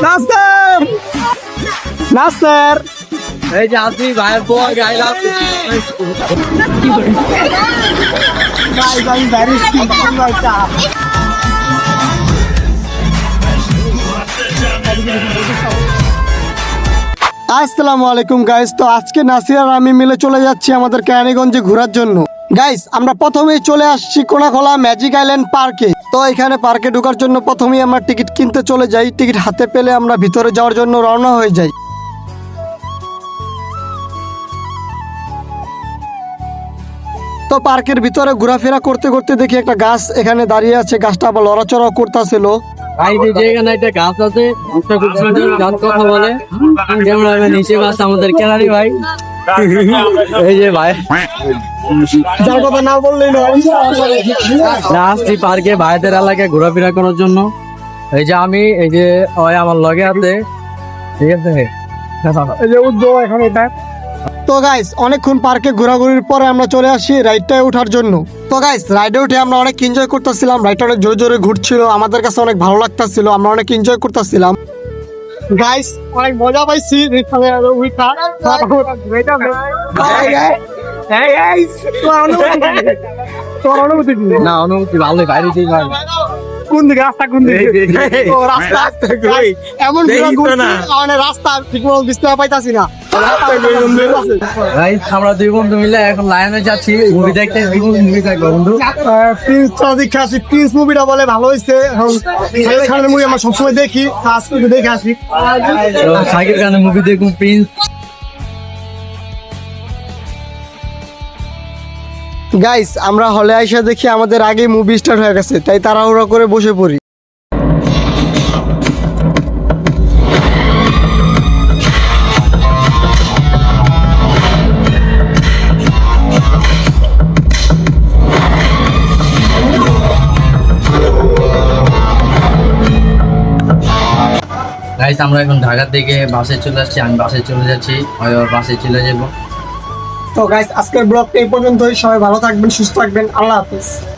নাস্তার নাস্তার এই যে আপনি ভাইয়ের পোয়া গাইলাম ভাই ভাই ভেরি সিম্পল একটা আসসালামু আলাইকুম গাইস। তো আজকে নাসির আর আমি মিলে চলে যাচ্ছি আমাদের কেরানীগঞ্জে ঘোরার জন্য। গাইস আমরা প্রথমেই চলে আসছি কোনাখোলা ম্যাজিক আইল্যান্ড পার্কে। তো এখানে পার্কে ঢোকার জন্য প্রথমেই আমরা টিকিট কিনতে চলে যাই। টিকিট হাতে পেলে আমরা ভিতরে যাওয়ার জন্য রওনা হয়ে যাই। তো পার্কের ভিতরে ঘোরাফেরা করতে করতে দেখি একটা গাছ এখানে দাঁড়িয়ে আছে। গাছটা আবার লড়াচড়া করতেছিল। ভাই যে এখানে একটা গাছ আছে, একটা খুব সুন্দর গান কথা বলে, যেমন নিচে গাছ আমাদের কেনারি ভাই। এই যে ভাই যার কথা না বললেই নয়। না আসছি পার্কে ভাইদের এলাকায় ঘোরাফেরা করার জন্য। এই যে আমি, এই যে ওই আমার লগে আছে, ঠিক আছে। এই যে উদ্যোগ এখন এটা। তো গাইস অনেকক্ষণ পার্কে ঘোরাঘুরির পরে আমরা চলে আসি রাইডটায় ওঠার জন্য। তো গাইস রাইডে উঠে আমরা অনেক এনজয় করতেছিলাম। রাইডটা অনেক জোরে জোরে ঘুরছিল, আমাদের কাছে অনেক ভালো লাগতেছিল, আমরা অনেক এনজয় করতেছিলাম। গাইস অনেক মজা পাইছি। না অনুভূতি ভালোই, বাইরে কোন দিকে রাস্তা, কোন দিকে রাস্তা এমন মানে রাস্তা ঠিক মতো বুঝতে পাইতাছি না। ভাই আমরা দুই বন্ধু মিলে এখন লাইনে যাচ্ছি মুভি দেখতে। মুভি দেখবো বন্ধু, প্রিন্সটা দেখে আসি। প্রিন্স মুভিটা বলে ভালো হয়েছে। এখন শাকিব খানের মুভি আমরা সবসময় দেখি, আজকে একটু দেখে আসি। শাকিব খানের মুভি দেখুন প্রিন্স। গাইস আমরা হলে আইসা দেখি আমাদের আগে মুভি স্টার্ট হয়ে গেছে, তাই তাড়াহুড়া করে বসে পড়ি। গাইস আমরা এখন ঢাকা থেকে বাসে চলে আসছি, আমি বাসে চলে যাচ্ছি, বাসে চলে যাবো। তো গাইস আজকের ব্লগটা এই পর্যন্তই। সবাই ভালো থাকবেন, সুস্থ থাকবেন। আল্লাহ হাফেজ।